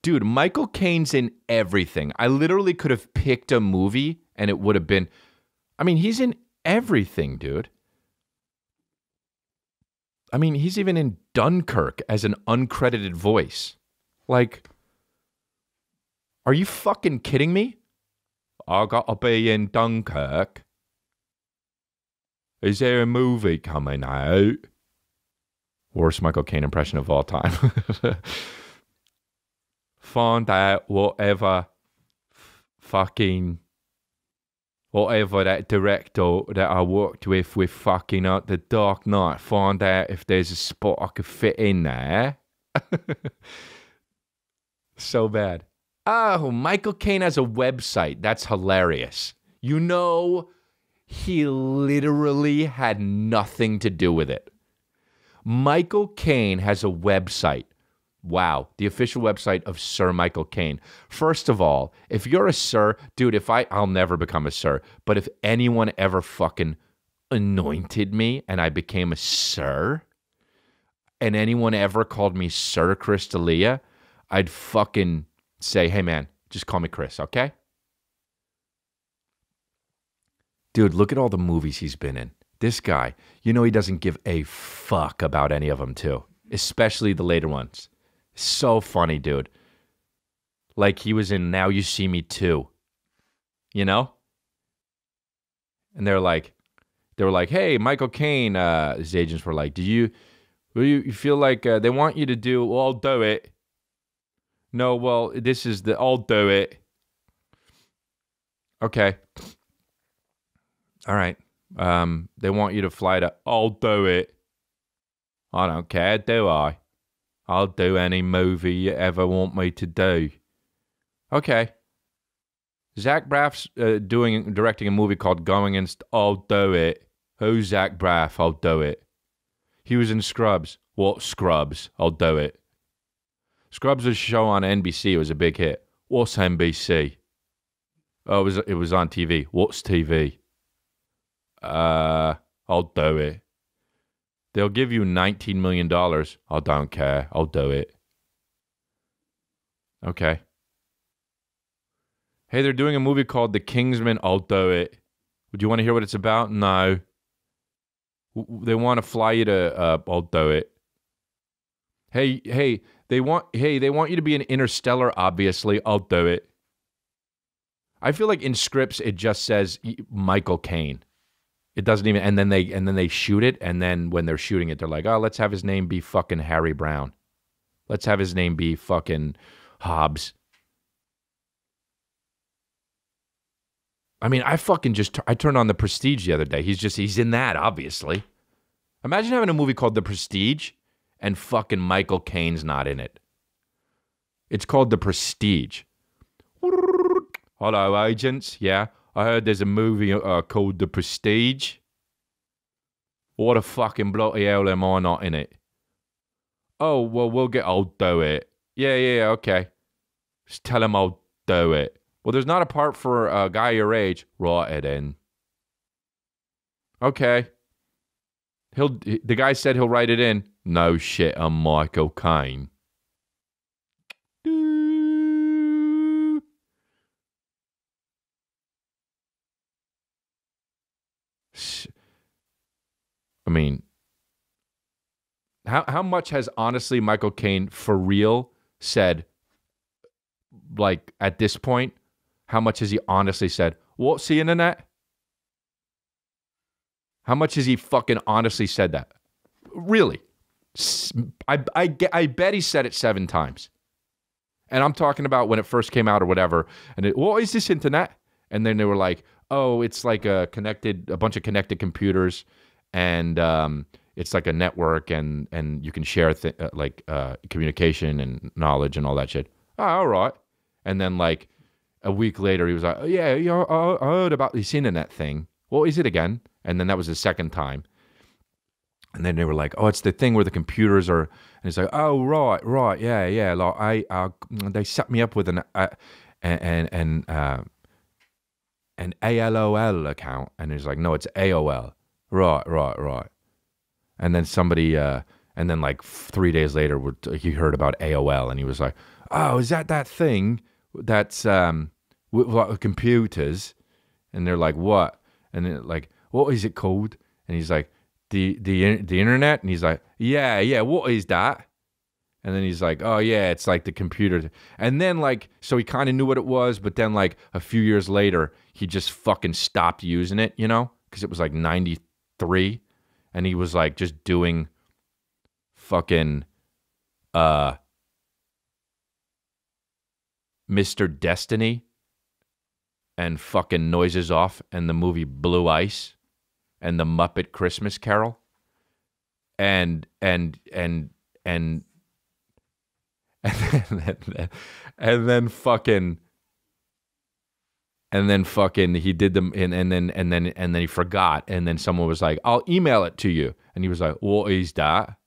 Dude, Michael Caine's in everything. I literally could have picked a movie and it would have been. I mean, he's in everything, dude. I mean, he's even in Dunkirk as an uncredited voice. Like, are you fucking kidding me? I gotta be in Dunkirk. Is there a movie coming out? Worst Michael Caine impression of all time. Find out whatever that director that I worked with fucking out The Dark Knight. Find out if there's a spot I could fit in there. So bad. Oh, Michael Caine has a website. That's hilarious. You know, he literally had nothing to do with it. Michael Caine has a website. Wow, the official website of Sir Michael Caine. First of all, if you're a sir, dude, I'll never become a sir, but if anyone ever fucking anointed me and I became a sir, and anyone ever called me Sir Chris D'Elia, I'd fucking say, hey man, just call me Chris, okay? Dude, look at all the movies he's been in. This guy, you know he doesn't give a fuck about any of them too, especially the later ones. So funny, dude. Like he was in Now You See Me Too. You know? And they were like, hey, Michael Caine, his agents were like, you feel like they want you to do, well, I'll do it. No, well, I'll do it. Okay. All right. They want you to fly to, I'll do it. I don't care, do I? I'll do any movie you ever want me to do. Okay. Zach Braff's directing a movie called Going Inst. I'll do it. Who's Zach Braff? I'll do it. He was in Scrubs. What Scrubs? I'll do it. Scrubs was a show on NBC. It was a big hit. What's NBC? Oh, it was on TV. What's TV? I'll do it. They'll give you $19 million. I don't care. I'll do it. Okay. Hey, they're doing a movie called The Kingsman. I'll do it. Would you want to hear what it's about? No. They want to fly you to, I'll do it. Hey, they want you to be in Interstellar, obviously. I'll do it. I feel like in scripts it just says Michael Caine. It doesn't even, and then they shoot it, and then when they're shooting it, they're like, oh, let's have his name be fucking Harry Brown. Let's have his name be fucking Hobbs. I mean, I turned on The Prestige the other day. He's in that, obviously. Imagine having a movie called The Prestige and fucking Michael Caine's not in it. It's called The Prestige. Hello, agents. Yeah, I heard there's a movie called The Prestige. What a fucking bloody hell am I not in it? Oh, well, I'll do it. Yeah, okay. Just tell him I'll do it. Well, there's not a part for a guy your age. Write it in. Okay. The guy said he'll write it in. No shit, I'm Michael Caine. I mean, how much has honestly Michael Caine for real said, like at this point, how much has he honestly said, what's the internet? How much has he fucking honestly said that? Really? I bet he said it 7 times. And I'm talking about when it first came out or whatever. And what is this internet? And then they were like, oh, it's like a bunch of connected computers, and it's like a network, and you can share communication and knowledge and all that shit. Oh, all right. And then like a week later, he was like, yeah, I heard about this internet thing. What is it again? And then that was the second time. And then they were like, oh, it's the thing where the computers are. And he's like, oh, right, yeah. Like they set me up with an ALOL account. And he's like, no, it's AOL. Right. And then somebody, and then like 3 days later, he heard about AOL, and he was like, oh, is that thing that's with computers? And they're like, what? And they're like, what is it called? And he's like, the internet? And he's like, yeah, what is that? And then he's like, oh, yeah, it's like the computer. And then, like, so he kind of knew what it was, but then, like, a few years later, he just fucking stopped using it, you know? Because it was, like, 93. And he was, like, just doing fucking Mr. Destiny and fucking Noises Off and the movie Blue Ice and the Muppet Christmas Carol. And then fucking he did them and then he forgot, and then someone was like, I'll email it to you, and he was like, what is that?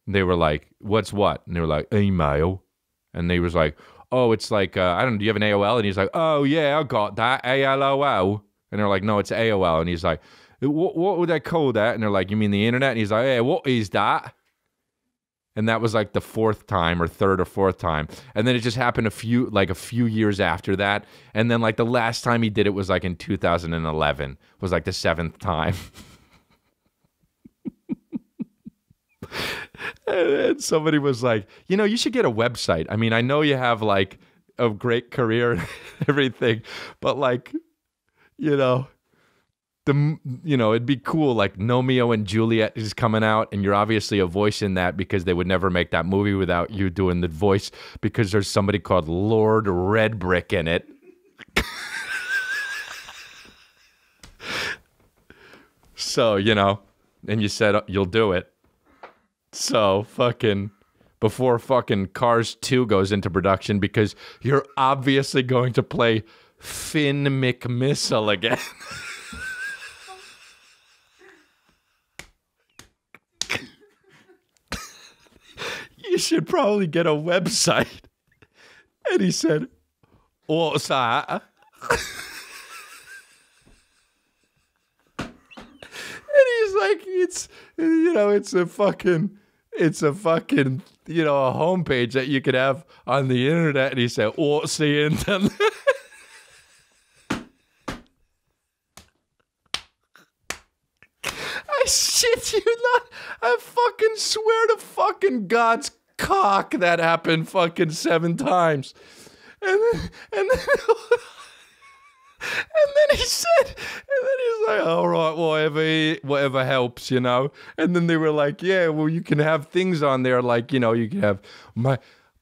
And they were like, what's what? And they were like, email. And they was like, oh, it's like I don't know, do you have an AOL? And he's like, oh yeah, I got that, ALOL. And they're like, no, it's AOL. And he's like, what would I call that? And they're like, you mean the internet? And he's like, hey, what is that? And that was like the fourth time or third or fourth time. And then it just happened a few years after that. And then like the last time he did it was like in 2011, was like the seventh time. And somebody was like, you know, you should get a website. I mean, I know you have like a great career and everything, but like, you know, it'd be cool, like Romeo and Juliet is coming out, and you're obviously a voice in that because they would never make that movie without you doing the voice, because there's somebody called Lord Redbrick in it. So, you know, and you said you'll do it. So fucking before fucking Cars 2 goes into production, because you're obviously going to play Finn McMissile again. You should probably get a website. And he said, what's that? And he's like, it's a fucking, you know, a homepage that you could have on the internet. And he said, what's the internet? I shit you not. I fucking swear to fucking God's cock that happened fucking 7 times. And then he said, and then he's like, all right, whatever helps, you know. And then they were like, yeah, well, you can have things on there like, you know, you can have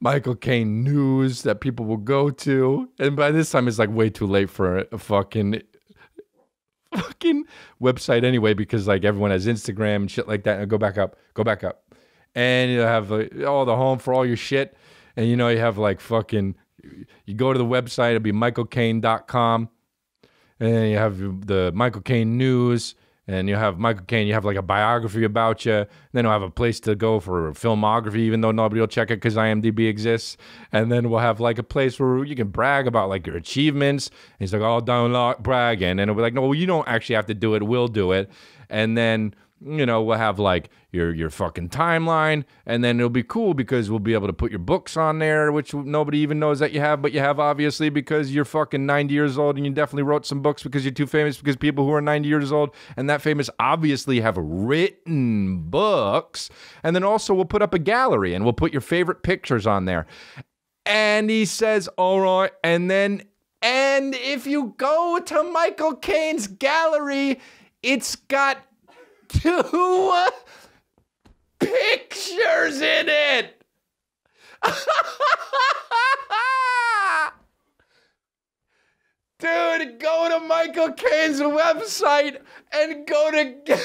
Michael Caine news that people will go to. And by this time, it's like way too late for a fucking website anyway, because like everyone has Instagram and shit like that. And go back up. And you have all the home for all your shit. And you know, you have like fucking, you go to the website, it'll be michaelcaine.com. And then you have the Michael Caine news, and you have Michael Caine, you have like a biography about you. And then you'll have a place to go for filmography, even though nobody will check it because IMDb exists. And then we'll have like a place where you can brag about like your achievements. And he's like, oh, don't like bragging. And it'll be like, no, well, you don't actually have to do it. We'll do it. And then, you know, we'll have like your fucking timeline, and then it'll be cool because we'll be able to put your books on there, which nobody even knows that you have, but you have obviously because you're fucking 90 years old and you definitely wrote some books because you're too famous, because people who are 90 years old and that famous obviously have written books. And then also we'll put up a gallery and we'll put your favorite pictures on there. And he says, all right, and if you go to Michael Caine's gallery, it's got 2 pictures in it. Dude, go to Michael Caine's website and go to gallery.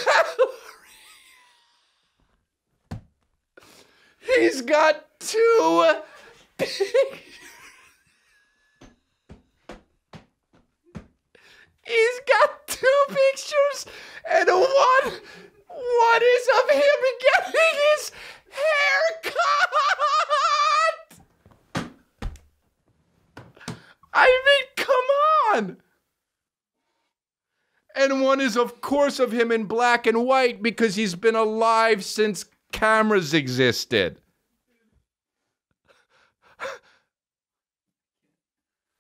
He's got 2 pictures. He's got 2 pictures, and one is of him getting his hair cut. I mean, come on. And one is, of course, of him in black and white because he's been alive since cameras existed.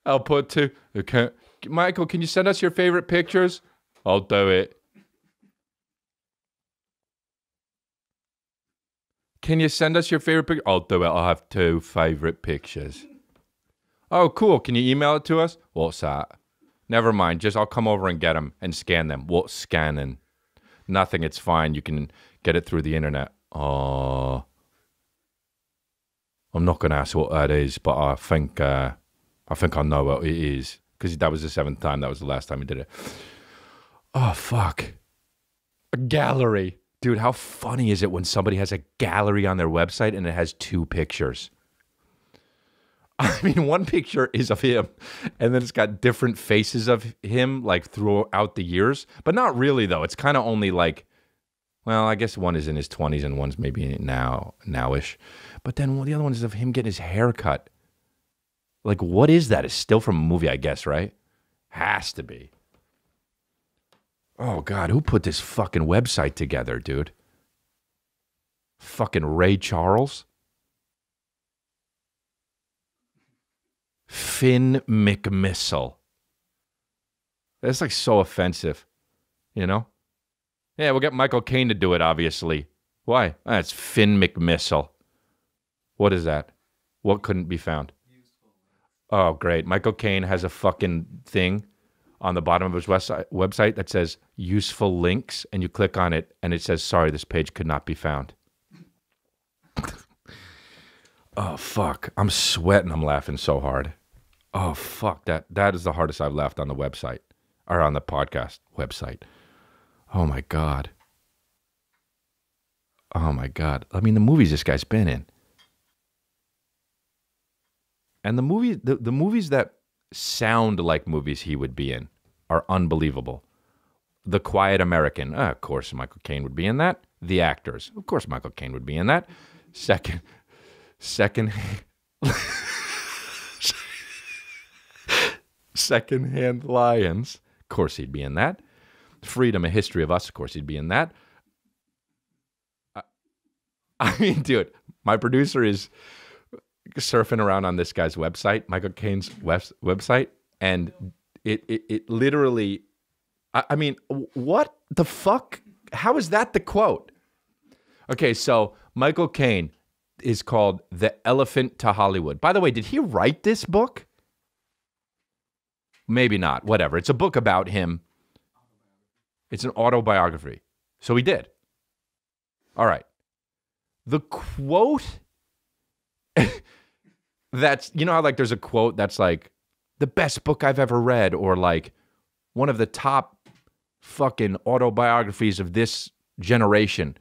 I'll put two. Okay. Michael, can you send us your favorite pictures? I'll do it. Can you send us your favorite picture? I'll do it. I'll have 2 favorite pictures. Oh, cool. Can you email it to us? What's that? Never mind. Just I'll come over and get them and scan them. What's scanning? Nothing. It's fine. You can get it through the internet. Oh, I'm not going to ask what that is, but I think I know what it is because that was the 7th time. That was the last time he did it. Oh, fuck. A gallery. Dude, how funny is it when somebody has a gallery on their website and it has 2 pictures? I mean, one picture is of him, and then it's got different faces of him, like, throughout the years. But not really, though. It's kind of only, like, well, I guess one is in his 20s and one's maybe nowish. But then the other one is of him getting his hair cut. Like, what is that? It's still from a movie, I guess, right? Has to be. Oh, God, who put this fucking website together, dude? Fucking Ray Charles? Finn McMissile. That's like so offensive, you know? Yeah, we'll get Michael Caine to do it, obviously. Why? That's Finn McMissile. What is that? What couldn't be found? Oh, great. Michael Caine has a fucking thing on the bottom of his website that says useful links, and you click on it, and it says, sorry, this page could not be found. Oh, fuck. I'm sweating. I'm laughing so hard. Oh, fuck. That is the hardest I've laughed on the website, or on the podcast website. Oh, my God. Oh, my God. I mean, the movies this guy's been in. And the movies that sound like movies he would be in are unbelievable. The Quiet American. Of course, Michael Caine would be in that. The Actors. Of course, Michael Caine would be in that. Secondhand Lions. Of course, he'd be in that. Freedom, A History of Us. Of course, he'd be in that. I mean, dude, my producer is surfing around on this guy's website, Michael Caine's website, and it literally, I mean, what the fuck? How is that the quote? Okay, so Michael Caine is called The Elephant to Hollywood. By the way, did he write this book? Maybe not. Whatever. It's a book about him. It's an autobiography. So he did. All right. The quote that's, you know how like there's a quote that's like the best book I've ever read, or like one of the top fucking autobiographies of this generation.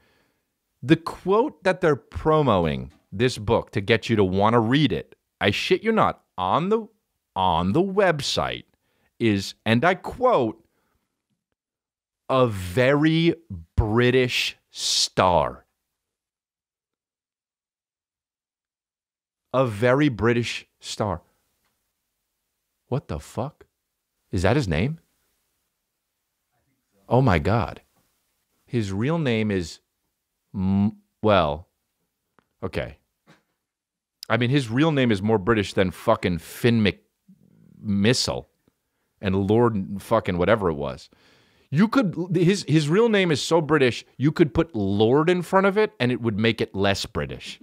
The quote that they're promoting this book to get you to want to read it, I shit you not, on the website is, and I quote, a very British star. A very British star. What the fuck? Is that his name? Oh my God. His real name is, well, okay. I mean, his real name is more British than fucking Finn McMissile and Lord fucking whatever it was. You could, his real name is so British, you could put Lord in front of it and it would make it less British.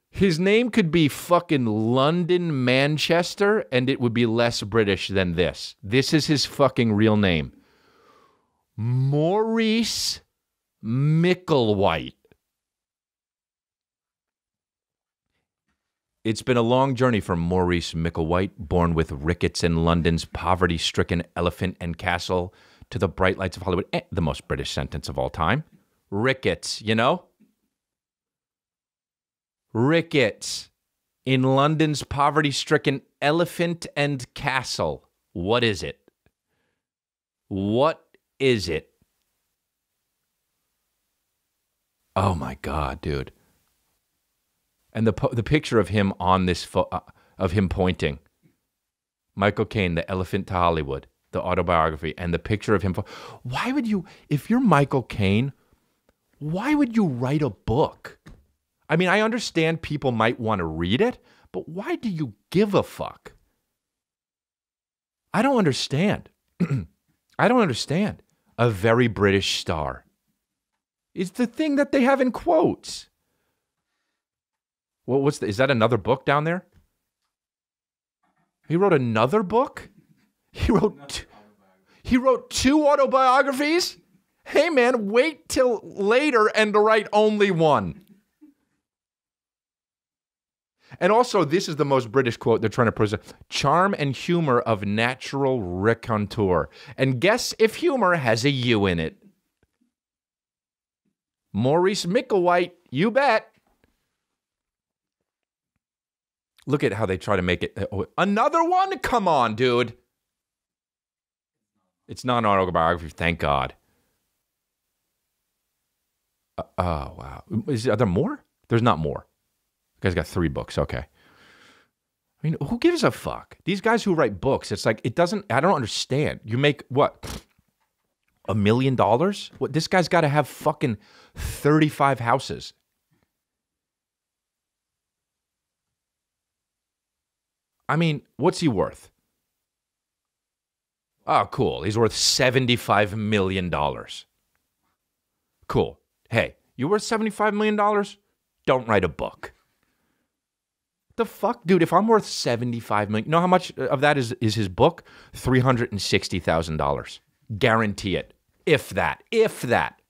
His name could be fucking London Manchester, and it would be less British than this. This is his fucking real name. Maurice Micklewhite. It's been a long journey for Maurice Micklewhite, born with rickets in London's poverty-stricken Elephant and Castle, to the bright lights of Hollywood. The most British sentence of all time. Rickets, you know? Rickets in London's poverty-stricken Elephant and Castle. What is it? What is it? Oh my God, dude! And the picture of him on this of him pointing. Michael Caine, The Elephant to Hollywood, the autobiography, and the picture of him. Why would you, if you're Michael Caine, why would you write a book? I mean, I understand people might want to read it, but why do you give a fuck? I don't understand. I don't understand. A very British star. It's the thing that they have in quotes. Well, is that another book down there? He wrote another book? He wrote two autobiographies? Hey man, wait till later and to write only one. And also, this is the most British quote they're trying to present. Charm and humor of natural raconteur. And guess if humor has a U in it. Maurice Micklewhite, you bet. Look at how they try to make it. Another one? Come on, dude. It's not an autobiography, thank God. Oh, wow. Are there more? There's not more. You guys got 3 books, okay. I mean, who gives a fuck? These guys who write books, it's like, I don't understand. You make, what, $1 million? What, this guy's got to have fucking 35 houses. I mean, what's he worth? Oh, cool. He's worth $75 million. Cool. Hey, you worth $75 million? Don't write a book. The fuck? Dude, if I'm worth $75 million, you know how much of that is his book? $360,000. Guarantee it. If that. If that.